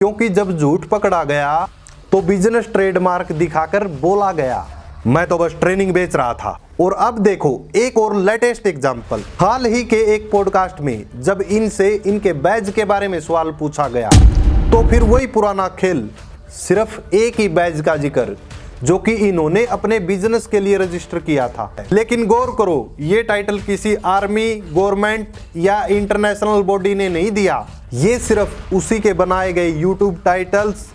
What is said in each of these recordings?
क्योंकि जब झूठ पकड़ा गया तो बिजनेस ट्रेडमार्क दिखाकर बोला गया मैं तो बस ट्रेनिंग बेच रहा था। और अब देखो एक और लेटेस्ट एग्जांपल, हाल ही के एक पॉडकास्ट में जब इनसे इनके बैज के बारे में सवाल पूछा गया तो फिर वही पुराना खेल, सिर्फ एक ही बैज का जिक्र जो कि इन्होंने अपने बिजनेस के लिए रजिस्टर किया था। लेकिन गौर करो, ये टाइटल किसी आर्मी, गवर्नमेंट या इंटरनेशनल बॉडी ने नहीं दिया, ये सिर्फ उसी के बनाए गए यूट्यूब टाइटल्स,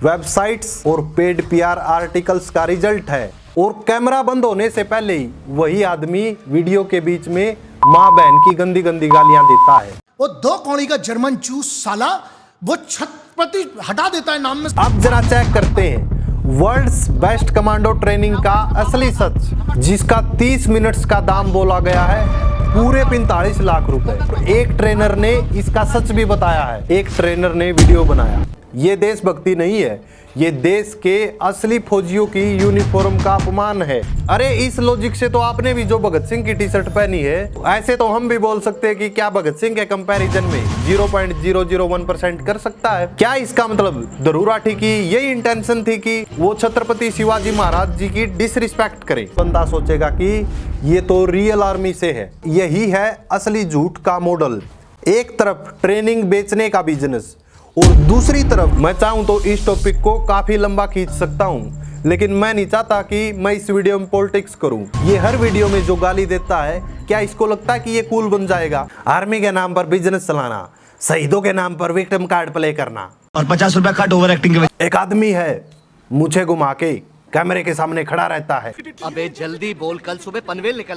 वेबसाइट्स और पेड पीआर आर्टिकल्स का रिजल्ट है। और कैमरा बंद होने से पहले ही वही आदमी वीडियो के बीच में माँ बहन की गंदी गंदी गालियां देता है। वो 2 कौड़ी का जर्मन चूस साला वो छत्रपति हटा देता है नाम में। अब जरा चेक करते हैं वर्ल्ड्स बेस्ट कमांडो ट्रेनिंग का असली सच, जिसका 30 मिनट्स का दाम बोला गया है पूरे 45 लाख रुपए। एक ट्रेनर ने इसका सच भी बताया है, एक ट्रेनर ने वीडियो बनाया। ये देशभक्ति नहीं है, ये देश के असली फौजियों की यूनिफॉर्म का अपमान है। अरे इस लॉजिक से तो आपने भी जो भगत सिंह की टी शर्ट पहनी है, ऐसे तो हम भी बोल सकते हैं कि क्या भगत सिंह के कंपैरिजन में 0.001% कर सकता है। क्या इसका मतलब धरूराठी की यही इंटेंशन थी कि वो छत्रपति शिवाजी महाराज जी की डिसरिस्पेक्ट करे? बंदा सोचेगा कि ये तो रियल आर्मी से है। यही है असली झूठ का मॉडल। एक तरफ ट्रेनिंग बेचने का बिजनेस और दूसरी तरफ मैं चाहूं तो इस टॉपिक को काफी लंबा खींच सकता हूं, लेकिन मैं नहीं चाहता कि मैं इस वीडियो में पॉलिटिक्स करूं। ये हर वीडियो में जो गाली देता है, क्या इसको लगता है कि ये कूल बन जाएगा? आर्मी के नाम पर बिजनेस चलाना, शहीदों के नाम पर विक्टिम कार्ड प्ले करना और 50 रुपया कट ओवर एक्टिंग के। एक आदमी है मुझे घुमा के कैमरे के सामने खड़ा रहता है, अबे जल्दी बोल, कल सुबह पनवेल निकल।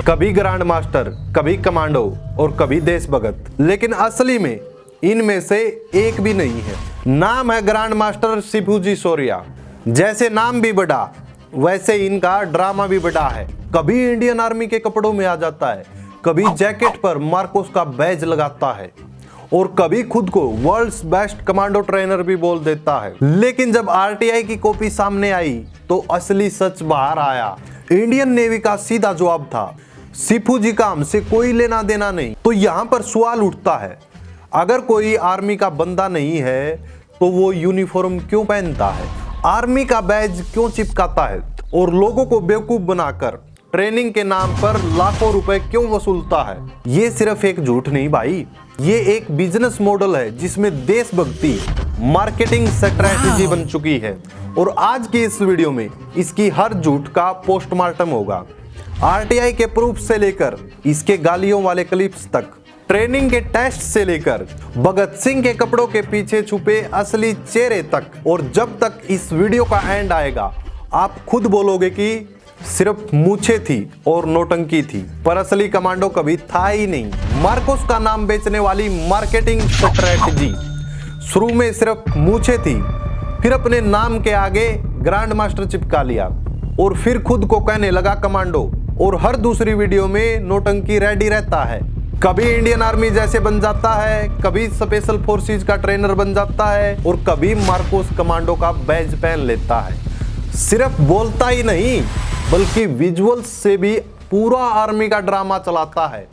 कभी ग्रांड मास्टर, कभी कमांडो और कभी देशभगत, लेकिन असली में इनमें से एक भी नहीं है। नाम है ग्रैंड मास्टर शिबूजी शौर्या। जैसे नाम भी बड़ा वैसे इनका ड्रामा भी बड़ा है। कभी इंडियन आर्मी के कपड़ों में आ जाता है, कभी जैकेट पर मार्कोस का बैज लगाता है और कभी खुद को वर्ल्ड्स बेस्ट कमांडो ट्रेनर भी बोल देता है। लेकिन जब आरटीआई की कॉपी सामने आई तो असली सच बाहर आया। इंडियन नेवी का सीधा जवाब था शिबूजी का हमसे कोई लेना देना नहीं। तो यहाँ पर सवाल उठता है, अगर कोई आर्मी का बंदा नहीं है तो वो यूनिफॉर्म क्यों पहनता है, आर्मी का बैज क्यों चिपकाता है और लोगों को बेवकूफ बनाकर ट्रेनिंग के नाम पर लाखों रुपए क्यों वसूलता है? ये सिर्फ एक झूठ नहीं भाई, ये एक बिजनेस मॉडल है जिसमें देशभक्ति मार्केटिंग स्ट्रेटजी बन चुकी है। और आज की इस वीडियो में इसकी हर झूठ का पोस्टमार्टम होगा, आरटीआई के प्रूफ से लेकर इसके गालियों वाले क्लिप्स तक, ट्रेनिंग के टेस्ट से लेकर भगत सिंह के कपड़ों के पीछे छुपे असली चेहरे तक। और जब तक इस वीडियो का एंड आएगा आप खुद बोलोगे कि सिर्फ मूछें थी और नौटंकी थी, पर असली कमांडो कभी था ही नहीं। मार्कोस का नाम बेचने वाली मार्केटिंग स्ट्रेटजी, शुरू में सिर्फ मूछें थी, फिर अपने नाम के आगे ग्रैंड मास्टर चिपका लिया और फिर खुद को कहने लगा कमांडो, और हर दूसरी वीडियो में नौटंकी रेडी रहता है। कभी इंडियन आर्मी जैसे बन जाता है, कभी स्पेशल फोर्सेस का ट्रेनर बन जाता है और कभी मार्कोस कमांडो का बैज पहन लेता है। सिर्फ बोलता ही नहीं बल्कि विजुअल्स से भी पूरा आर्मी का ड्रामा चलाता है।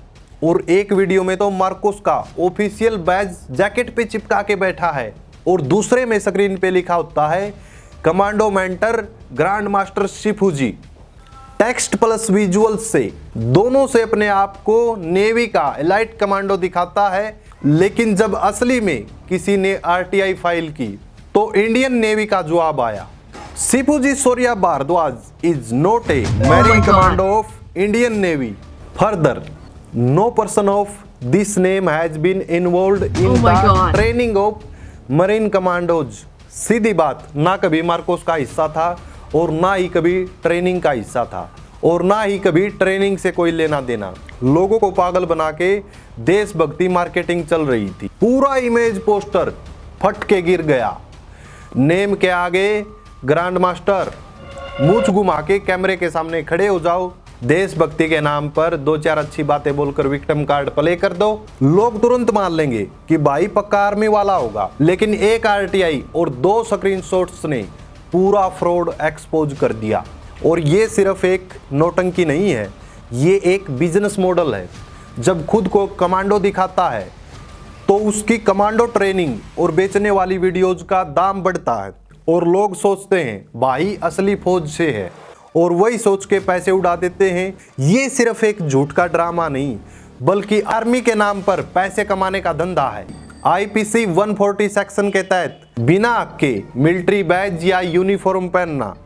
और एक वीडियो में तो मार्कोस का ऑफिशियल बैज जैकेट पे चिपका के बैठा है और दूसरे में स्क्रीन पे लिखा होता है commando mentor grand master Shibuji. Text plus visual से दोनों से अपने आप को नेवी का एलाइट कमांडो दिखाता है। लेकिन जब असली में किसी ने आरटीआई फाइल की तो इंडियन नेवी का जवाब आया, Shibuji Shaurya Bhardwaj is not a marine commando of Indian navy. Further no person of this name has been involved in the training of marine commandos. सीधी बात, ना कभी मार्कोस का हिस्सा था और ना ही कभी ट्रेनिंग का हिस्सा था और ना ही कभी ट्रेनिंग से कोई लेना देना। लोगों को पागल बना के देशभक्ति मार्केटिंग चल रही थी। पूरा इमेज पोस्टर फट के गिर गया। नेम के आगे ग्रैंड मास्टर, मूंछ घुमा के कैमरे के सामने खड़े हो जाओ, देशभक्ति के नाम पर 2-4 अच्छी बातें बोलकर विक्टिम कार्ड प्ले कर दो, लोग तुरंत मान लेंगे कि भाई पक्का आर्मी वाला होगा। लेकिन एक आरटीआई और 2 स्क्रीनशॉट्स ने पूरा फ्रॉड एक्सपोज कर दिया। और ये सिर्फ एक नौटंकी नहीं है, ये एक बिजनेस मॉडल है। जब खुद को कमांडो दिखाता है तो उसकी कमांडो ट्रेनिंग और बेचने वाली वीडियोज का दाम बढ़ता है और लोग सोचते हैं भाई असली फौज से है और वही सोच के पैसे उड़ा देते हैं। ये सिर्फ एक झूठ का ड्रामा नहीं बल्कि आर्मी के नाम पर पैसे कमाने का धंधा है। आईपीसी 140 सेक्शन के तहत बिना हक के मिलिट्री बैज या यूनिफॉर्म पहनना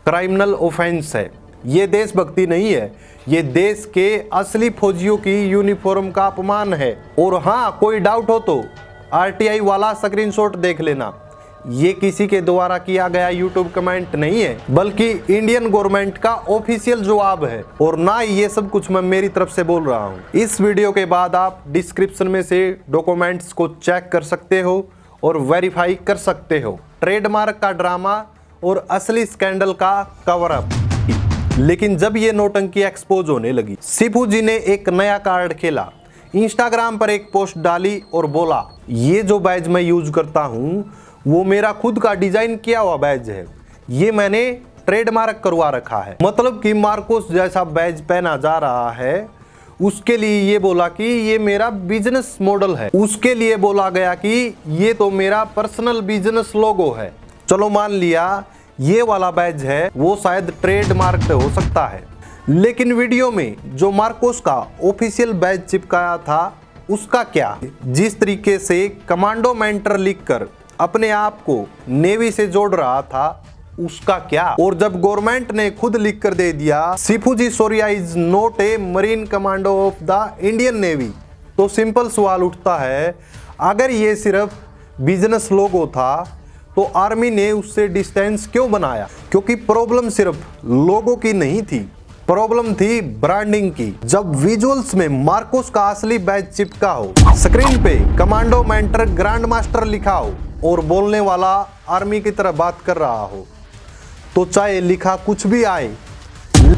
क्राइमिनल ऑफेंस है। ये देशभक्ति नहीं है, ये देश के असली फौजियों की यूनिफॉर्म का अपमान है। और हाँ, कोई डाउट हो तो आरटीआई वाला स्क्रीनशॉट देख लेना। ये किसी के द्वारा किया गया यूट्यूब कमेंट नहीं है बल्कि इंडियन गवर्नमेंट का ऑफिशियल जवाब है और ना ही ये सब कुछ मैं मेरी तरफ से बोल रहा हूँ। इस वीडियो के बाद आप डिस्क्रिप्शन में से डॉक्यूमेंट्स को चेक कर सकते हो और वेरीफाई कर सकते हो। ट्रेडमार्क का ड्रामा और असली स्कैंडल का कवर अप। लेकिन जब ये नौटंकी एक्सपोज होने लगी, शिबू जी ने एक नया कार्ड खेला। इंस्टाग्राम पर एक पोस्ट डाली और बोला, ये जो बैज मैं यूज करता हूँ वो मेरा खुद का डिजाइन किया हुआ बैज है, ये मैंने ट्रेडमार्क करवा रखा है। मतलब कि मार्कोस जैसा बैज पहना जा रहा है, उसके लिए ये बोला कि ये मेरा बिजनेस मॉडल है। उसके लिए बोला गया कि ये तो मेरा पर्सनल बिजनेस लोगो है। चलो मान लिया ये वाला बैज है, वो शायद ट्रेडमार्क हो सकता है, लेकिन वीडियो में जो मार्कोस का ऑफिशियल बैज चिपकाया था उसका क्या? जिस तरीके से कमांडो मेंटर लिखकर अपने आप को नेवी से जोड़ रहा था उसका क्या? और जब गवर्नमेंट ने खुद लिख कर दे दिया Shibuji Shaurya is not a marine commando of the Indian navy, तो सिंपल सवाल उठता है, अगर ये सिर्फ बिजनेस लोगो था तो आर्मी ने उससे डिस्टेंस क्यों बनाया? क्योंकि प्रॉब्लम सिर्फ लोगो की नहीं थी, प्रॉब्लम थी ब्रांडिंग की। जब विजुअल्स में मार्कोस का असली बैज चिपका हो, स्क्रीन पे कमांडो मेंटर ग्रैंड मास्टर लिखा हो और बोलने वाला आर्मी की तरह बात कर रहा हो, तो चाहे लिखा कुछ भी आए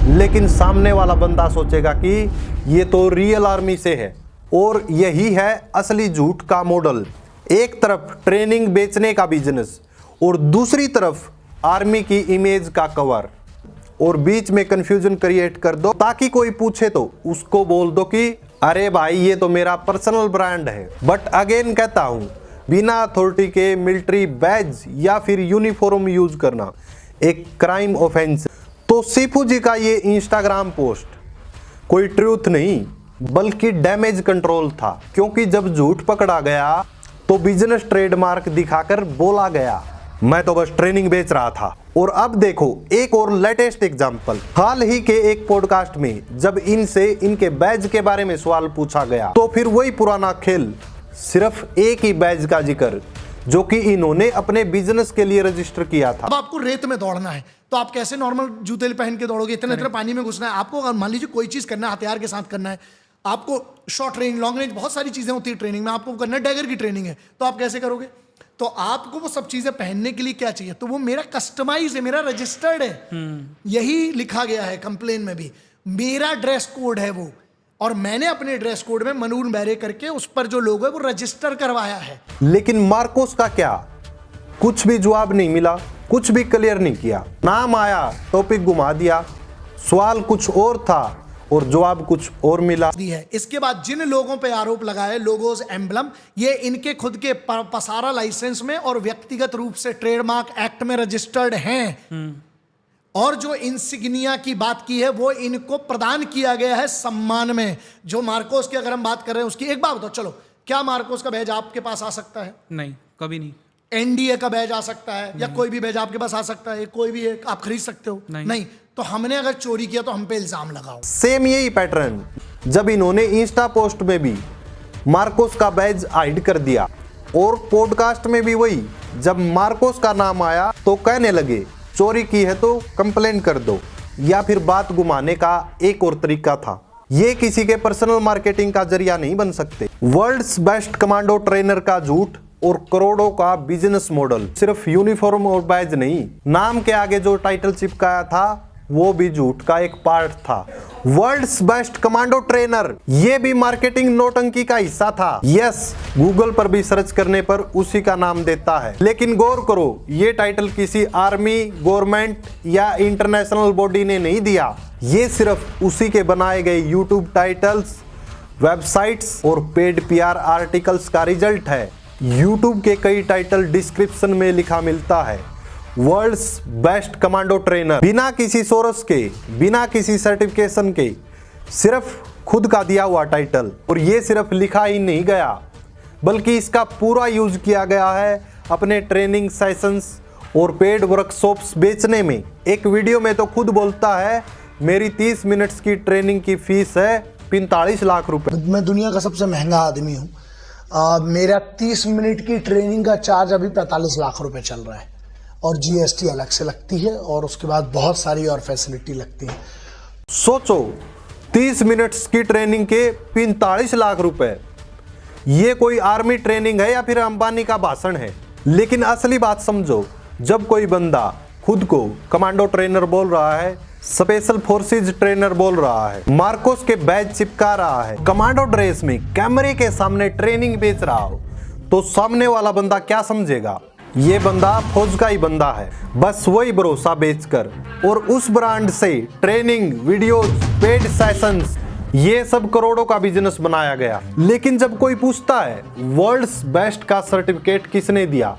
लेकिन सामने वाला बंदा सोचेगा कि ये तो रियल आर्मी से है। और यही है असली झूठ का मॉडल। एक तरफ ट्रेनिंग बेचने का बिजनेस और दूसरी तरफ आर्मी की इमेज का कवर, और बीच में कंफ्यूजन क्रिएट कर दो ताकि कोई पूछे तो उसको बोल दो कि अरे भाई ये तो मेरा पर्सनल ब्रांड है। बट अगेन कहता हूं, बिना अथॉरिटी के मिलिट्री बैज या फिर यूनिफॉर्म यूज करना एक क्राइम ऑफेंस। तो शिबू जी का ये इंस्टाग्राम पोस्ट कोई ट्रूथ नहीं बल्कि डैमेज कंट्रोल था, क्योंकि जब झूठ पकड़ा गया तो बिजनेस ट्रेडमार्क दिखाकर बोला गया मैं तो बस ट्रेनिंग बेच रहा था। और अब देखो एक और लेटेस्ट एग्जांपल। हाल ही के एक पॉडकास्ट में जब इनसे इनके बैज के बारे में सवाल पूछा गया तो फिर वही पुराना खेल, सिर्फ एक ही बैज का जिक्र जो कि इन्होंने अपने बिजनेस के लिए रजिस्टर किया था। अब आपको रेत में दौड़ना है तो आप कैसे नॉर्मल जूते पहन के दौड़ोगे? इतने पानी में घुसना है आपको। अगर मान लीजिए कोई चीज करना है, हथियार के साथ करना है, आपको शॉर्ट रेंज, लॉन्ग रेंज, बहुत सारी चीजें होती है ट्रेनिंग में, आपको करना है डैगर की ट्रेनिंग है, तो आप कैसे करोगे? तो आपको वो सब चीजें पहनने के लिए क्या चाहिए? तो वो मेरा कस्टमाइज है, मेरा रजिस्टर्ड है। यही लिखा गया है कंप्लेन में भी, मेरा ड्रेस कोड है वो, और मैंने अपने ड्रेस कोड में मनून बैरे करके उस पर जो लोगो है वो रजिस्टर करवाया है। लेकिन मार्कोस का क्या? कुछ भी जवाब नहीं मिला, कुछ भी क्लियर नहीं किया। नाम आया, टॉपिक घुमा दिया, सवाल कुछ और था और जवाब कुछ और मिला। इसके बाद जिन लोगों पे आरोप लगाए, लोगोज, एम्बलम, ये इनके खुद के पसारा लाइसेंस में और व्यक्तिगत रूप से ट्रेडमार्क एक्ट में रजिस्टर्ड हैं। और जो इंसिग्निया की बात की है वो इनको प्रदान किया गया है सम्मान में। जो मार्कोस की अगर हम बात कर रहे हैं उसकी, एक बात बताओ, चलो क्या मार्कोस का बैज आपके पास आ सकता है? नहीं, कभी नहीं। एनडीए का बैज आ सकता है या कोई भी बैज आपके पास आ सकता है? कोई भी एक आप खरीद सकते हो? नहीं। तो हमने अगर चोरी किया तो हम पे इल्जाम लगाओ। सेम यही पैटर्न जब इन्होंने इंस्टा पोस्ट में भी मार्कोस का बैज हाइड कर दिया और पॉडकास्ट में भी वही, जब मार्कोस का नाम आया तो कहने लगे चोरी की है तो कंप्लेन कर दो, या फिर बात घुमाने का एक और तरीका था। ये किसी के पर्सनल मार्केटिंग का जरिया नहीं बन सकते। वर्ल्ड्स बेस्ट कमांडो ट्रेनर का झूठ और करोड़ों का बिजनेस मॉडल। सिर्फ यूनिफॉर्म और बैज नहीं, नाम के आगे जो टाइटल चिपकाया था वो भी झूठ का एक पार्ट था। वर्ल्ड्स बेस्ट कमांडो ट्रेनर, ये भी मार्केटिंग नौटंकी का हिस्सा था। यस, गूगल पर भी सर्च करने पर उसी का नाम देता है। लेकिन गौर करो, ये टाइटल किसी आर्मी, गवर्नमेंट या इंटरनेशनल बॉडी ने नहीं दिया। ये सिर्फ उसी के बनाए गए यूट्यूब टाइटल्स वेबसाइट्स और पेड पीआर आर्टिकल्स का रिजल्ट है। यूट्यूब के कई टाइटल डिस्क्रिप्शन में लिखा मिलता है, वर्ल्ड्स बेस्ट कमांडो ट्रेनर, बिना किसी सोर्स के, बिना किसी सर्टिफिकेशन के, सिर्फ खुद का दिया हुआ टाइटल। और ये सिर्फ लिखा ही नहीं गया, बल्कि इसका पूरा यूज किया गया है अपने ट्रेनिंग सेशंस और पेड वर्कशॉप्स बेचने में। एक वीडियो में तो खुद बोलता है, मेरी 30 मिनट्स की ट्रेनिंग की फीस है 45 लाख रुपए। मैं दुनिया का सबसे महंगा आदमी हूँ। मेरा 30 मिनट की ट्रेनिंग का चार्ज अभी 45 लाख रुपए चल रहा है, और जीएसटी अलग से लगती है, और उसके बाद बहुत सारी और फैसिलिटी लगती है। सोचो, 30 मिनट्स की ट्रेनिंग के 45 लाख रुपए। ये कोई आर्मी ट्रेनिंग है या फिर अंबानी का भाषण है? लेकिन असली बात समझो, जब कोई बंदा खुद को कमांडो ट्रेनर बोल रहा है, स्पेशल फोर्सेज ट्रेनर बोल रहा है, मार्कोस के बैज चिपका रहा है, कमांडो ड्रेस में कैमरे के सामने ट्रेनिंग बेच रहा हो, तो सामने वाला बंदा क्या समझेगा? ये बंदा फौज का ही बंदा है, बस वही भरोसा बेचकर। और उस ब्रांड से ट्रेनिंग वीडियोस, पेड सेशंस, ये सब करोड़ों का बिजनेस बनाया गया। लेकिन जब कोई पूछता है वर्ल्ड्स बेस्ट का सर्टिफिकेट किसने दिया,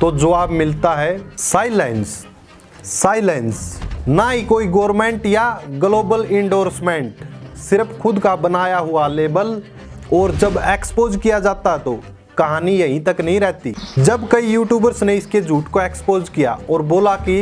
तो जवाब मिलता है साइलेंस। साइलेंस, ना ही कोई गवर्नमेंट या ग्लोबल इंडोर्समेंट, सिर्फ खुद का बनाया हुआ लेबल। और जब एक्सपोज किया जाता है तो कहानी यहीं तक नहीं रहती। जब कई यूट्यूबर्स ने इसके झूठ को एक्सपोज किया और बोला कि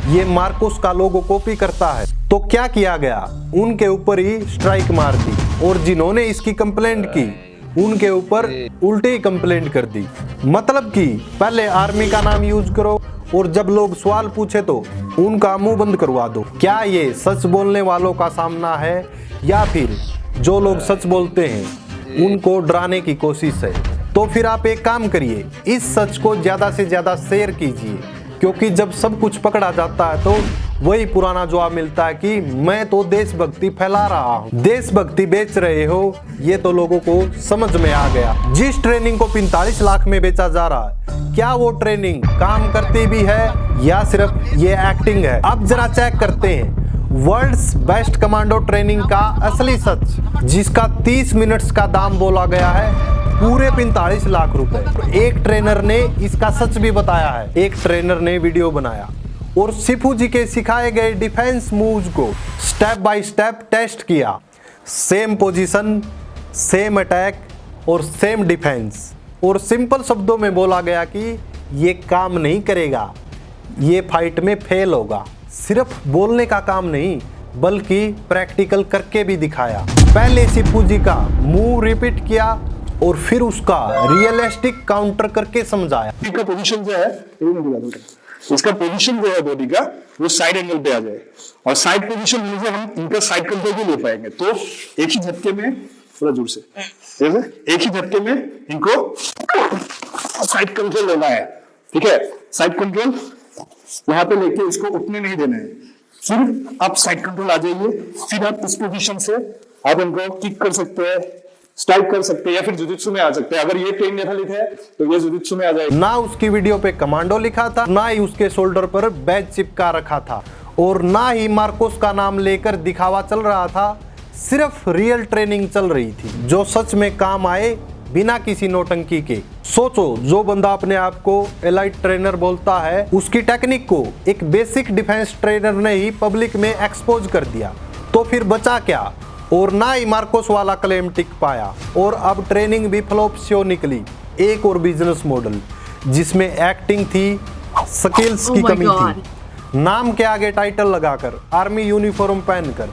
ये मार्कोस का लोगो कॉपी करता है, तो क्या किया गया? उनके ऊपर ही स्ट्राइक मार दी, और जिन्होंने इसकी कंप्लेंट की उनके ऊपर उल्टी कंप्लेंट कर दी। मतलब कि पहले आर्मी का नाम यूज करो, और जब लोग सवाल पूछे तो उनका मुंह बंद करवा दो। क्या ये सच बोलने वालों का सामना है, या फिर जो लोग सच बोलते हैं उनको डराने की कोशिश है? तो फिर आप एक काम करिए, इस सच को ज्यादा से ज्यादा शेयर कीजिए, क्योंकि जब सब कुछ पकड़ा जाता है तो वही पुराना जवाब मिलता है कि मैं तो देशभक्ति फैला रहा हूँ। देशभक्ति बेच रहे हो, ये तो लोगों को समझ में आ गया। जिस ट्रेनिंग को 45 लाख में बेचा जा रहा है, क्या वो ट्रेनिंग काम करती भी है या सिर्फ ये एक्टिंग है? अब जरा चेक करते हैं वर्ल्ड्स बेस्ट कमांडो ट्रेनिंग का असली सच, जिसका 30 मिनट्स का दाम बोला गया है पूरे 45 लाख रुपए। एक ट्रेनर ने इसका सच भी बताया है। एक ट्रेनर ने वीडियो बनाया और सिफू जी के सिखाए गए डिफेंस मूव्स को स्टेप बाय स्टेप टेस्ट किया। सेम पोजीशन, सेम अटैक और सेम डिफेंस, और सिंपल शब्दों में बोला गया कि ये काम नहीं करेगा, ये फाइट में फेल होगा। सिर्फ बोलने का काम नहीं, बल्कि प्रैक्टिकल करके भी दिखाया। पहले सिफू जी का मूव रिपीट किया और फिर उसका रियलिस्टिक काउंटर करके समझाया। इसका पोजीशन जो है, इसका पोजीशन जो है बॉडी का, वो साइड एंगल पे आ जाए, और साइड पोजीशन में से हम इनका साइड कंट्रोल भी ले पाएंगे। तो एक ही झटके में, थोड़ा जोर से, एक ही झटके में इनको साइड कंट्रोल लेना है। ठीक है, साइड कंट्रोल यहाँ पे लेके इसको उठने नहीं देना है। फिर आप साइड कंट्रोल आ जाइए, फिर आप इस पोजीशन से आप इनको किक कर सकते हैं, स्ट्राइक कर सकते हैं, या फिर जुजुत्सु में आ सकते हैं। अगर ये ट्रेन नहीं लिखा है तो ये जुजुत्सु में आ जाएगा। ना उसकी वीडियो पे कमांडो लिखा था, ना ही उसके शोल्डर पर बैज चिपका रखा था, और ना ही मार्कोस का नाम लेकर दिखावा चल रहा था। सिर्फ रियल ट्रेनिंग चल रही थी जो सच में काम आए, बिना किसी नौटंकी के। सोचो, जो बंदा अपने आप को एलाइट ट्रेनर बोलता है, उसकी टेक्निक को एक बेसिक डिफेंस ट्रेनर ने ही पब्लिक में एक्सपोज कर दिया, तो फिर बचा क्या? और ना ही मार्कोस वाला क्लेम टिक पाया, और अब ट्रेनिंग भी फ्लॉप शो निकली। एक और बिजनेस मॉडल जिसमें एक्टिंग थी, स्किल्स की कमी थी, नाम के आगे टाइटल लगाकर, आर्मी यूनिफॉर्म पहनकर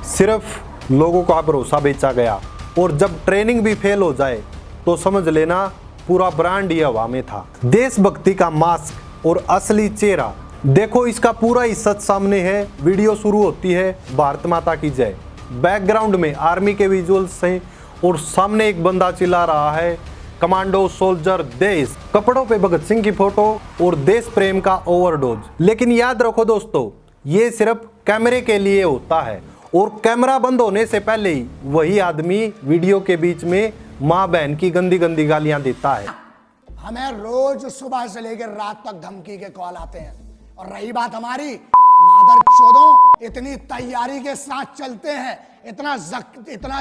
सिर्फ लोगों का भरोसा बेचा गया। और जब ट्रेनिंग भी फेल हो जाए तो समझ लेना पूरा ब्रांड ही हवा में था। देशभक्ति का मास्क और असली चेहरा देखो, इसका पूरा ही सच सामने है। वीडियो शुरू होती है भारत माता की जय, बैकग्राउंड में आर्मी के विजुअल्स हैं और सामने एक बंदा चिल्ला रहा है, कमांडो सोल्जर देश। कपड़ों पे भगत सिंह की फोटो और देश प्रेम का ओवरडोज। लेकिन याद रखो दोस्तों, ये सिर्फ कैमरे के लिए होता है, और कैमरा बंद होने से पहले ही वही आदमी वीडियो के बीच में माँ बहन की गंदी गंदी गालियां देता है। हमें रोज सुबह से लेकर रात तक धमकी के कॉल आते हैं, और रही बात हमारी मादर चोदों इतनी तैयारी के साथ चलते हैं, इतना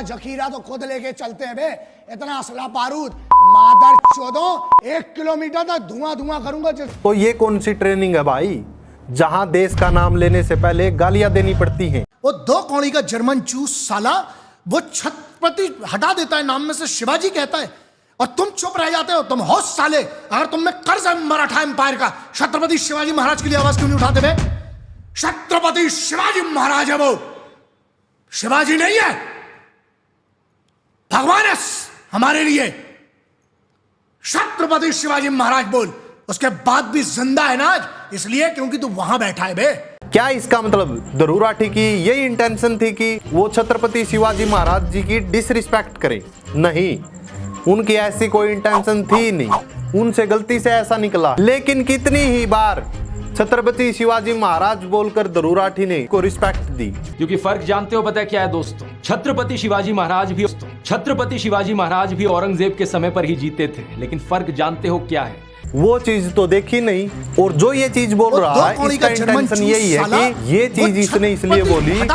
जखीरा तो खुद लेके चलते हैं बे, इतना असला बारूद, मादर चोदो 1 किलोमीटर तक धुआं करूंगा। तो ये कौन सी ट्रेनिंग है भाई, जहां देश का नाम लेने से पहले गालियां देनी पड़ती हैं। वो 2 कौड़ी का जर्मन चूस साला वो छत्रपति हटा देता है नाम में से, शिवाजी कहता है, और तुम चुप रह जाते हो। तुम हो साले, अगर तुम में कर्ज है मराठा एम्पायर का, छत्रपति शिवाजी महाराज के लिए आवाज क्यों नहीं उठाते बे? छत्रपति शिवाजी महाराज है वो, शिवाजी नहीं है, भगवान है हमारे लिए। छत्रपति शिवाजी महाराज बोल, उसके बाद भी जिंदा है ना आज, इसलिए क्योंकि तू वहां बैठा है बे। क्या इसका मतलब दरूर राठी की यही इंटेंशन थी कि वो छत्रपति शिवाजी महाराज जी की डिसरिस्पेक्ट करे? नहीं, उनकी ऐसी कोई इंटेंशन थी नहीं, उनसे गलती से ऐसा निकला। लेकिन कितनी ही बार छत्रपति शिवाजी महाराज बोलकर दरूर राठी ने को रिस्पेक्ट दी। क्योंकि फर्क जानते हो पता है क्या है दोस्तों? छत्रपति शिवाजी महाराज भी औरंगजेब के समय पर ही जीते थे, लेकिन फर्क जानते हो क्या है? वो चीज तो देखी नहीं, और जो ये चीज बोल रहा है इसका इंटेंशन यही है कि ये चीज इसने इसलिए बोली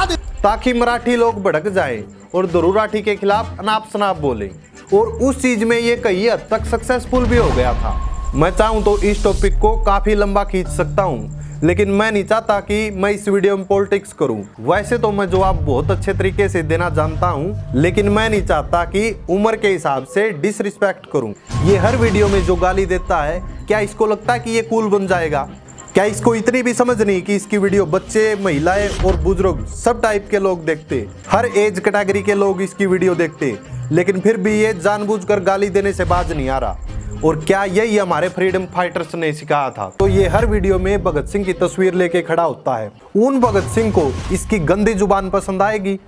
ताकि मराठी लोग भड़क जाए और दरूर राठी के खिलाफ अनाप शनाप बोले, और उस चीज में ये कई हद तक सक्सेसफुल भी हो गया था। मैं चाहूं तो इस टॉपिक को काफी लंबा खींच सकता हूं, लेकिन मैं नहीं चाहता कि मैं इस वीडियो में पॉलिटिक्स करूं। वैसे तो मैं जवाब बहुत अच्छे तरीके से देना जानता हूं, लेकिन मैं नहीं चाहता कि उम्र के हिसाब से डिसरिस्पेक्ट करूं। ये हर वीडियो में जो गाली देता है, क्या इसको लगता है कि ये कूल बन जाएगा? क्या इसको इतनी भी समझ नहीं कि इसकी वीडियो बच्चे, महिलाएं और बुजुर्ग सब टाइप के लोग देखते, हर एज कैटेगरी के लोग इसकी वीडियो देखते, लेकिन फिर भी ये जानबूझकर गाली देने से बाज नहीं आ रहा? और क्या यही हमारे फ्रीडम फाइटर्स ने सिखाया था? तो ये हर वीडियो में भगत सिंह की तस्वीर लेके खड़ा होता है। उन भगत सिंह को इसकी गंदी जुबान पसंद आएगी?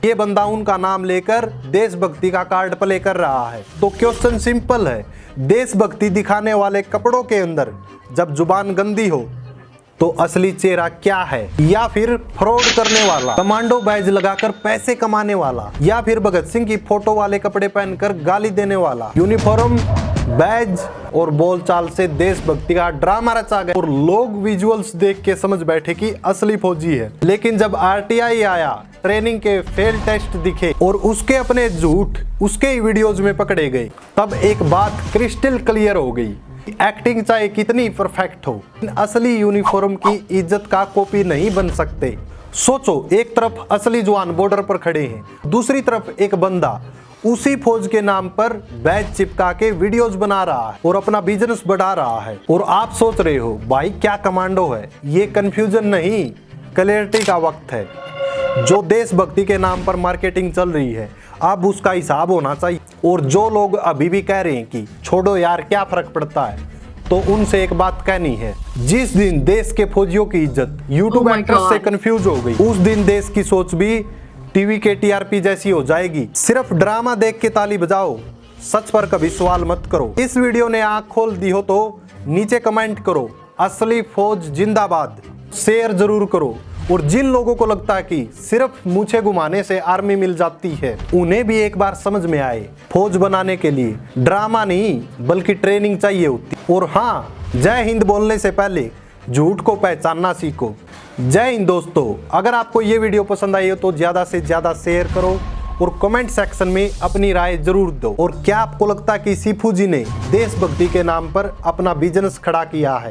ये बंदा उनका नाम लेकर देशभक्ति का कार्ड प्ले कर रहा है। तो क्वेश्चन सिंपल है, देशभक्ति दिखाने वाले कपड़ों के अंदर जब जुबान गंदी हो तो असली चेहरा क्या है? या फिर फ्रॉड करने वाला, कमांडो बैज लगाकर पैसे कमाने वाला, या फिर भगत सिंह की फोटो वाले कपड़े पहनकर गाली देने वाला? यूनिफॉर्म, बैज और बोलचाल से देशभक्ति का ड्रामा रचा गया और लोग विजुअल्स देख के समझ बैठे कि असली फौजी है। लेकिन जब आरटीआई आया, ट्रेनिंग के फेल टेस्ट दिखे और उसके अपने झूठ उसके ही वीडियोज में पकड़े गए, तब एक बात क्रिस्टल क्लियर हो गई, एक्टिंग चाहे कितनी परफेक्ट हो, असली यूनिफॉर्म की इज्जत का कॉपी नहीं बन सकते। सोचो, एक तरफ असली जवान बॉर्डर पर खड़े हैं, दूसरी तरफ एक बंदा उसी फौज के नाम पर बैज चिपका के वीडियोस बना रहा है और अपना बिजनेस बढ़ा रहा है। और आप सोच रहे हो भाई क्या कमांडो है? ये कंफ्यूजन नहीं, क्लैरिटी का वक्त है। जो देशभक्ति के नाम पर मार्केटिंग चल रही है, अब उसका हिसाब होना चाहिए। और जो लोग अभी भी कह रहे हैं कि छोड़ो यार क्या फर्क पड़ता है, तो उनसे एक बात कहनी है, जिस दिन देश के फौजियों की इज्जत यूट्यूब एक्ट्रेस से कंफ्यूज हो गई, उस दिन देश की सोच भी टीवी के टीआरपी जैसी हो जाएगी। सिर्फ ड्रामा देख के ताली बजाओ, सच पर कभी सवाल मत करो। इस वीडियो ने आंख खोल दी हो तो नीचे कमेंट करो असली फौज जिंदाबाद, शेयर जरूर करो। और जिन लोगों को लगता है कि सिर्फ मूछें घुमाने से आर्मी मिल जाती है, उन्हें भी एक बार समझ में आए, फौज बनाने के लिए ड्रामा नहीं बल्कि ट्रेनिंग चाहिए होती। और हाँ, जय हिंद बोलने से पहले झूठ को पहचानना सीखो। जय हिंद दोस्तों। अगर आपको ये वीडियो पसंद आई हो तो ज़्यादा से ज़्यादा शेयर करो और कमेंट सेक्शन में अपनी राय जरूर दो। और क्या आपको लगता है कि सीफू जी ने देशभक्ति के नाम पर अपना बिजनेस खड़ा किया है?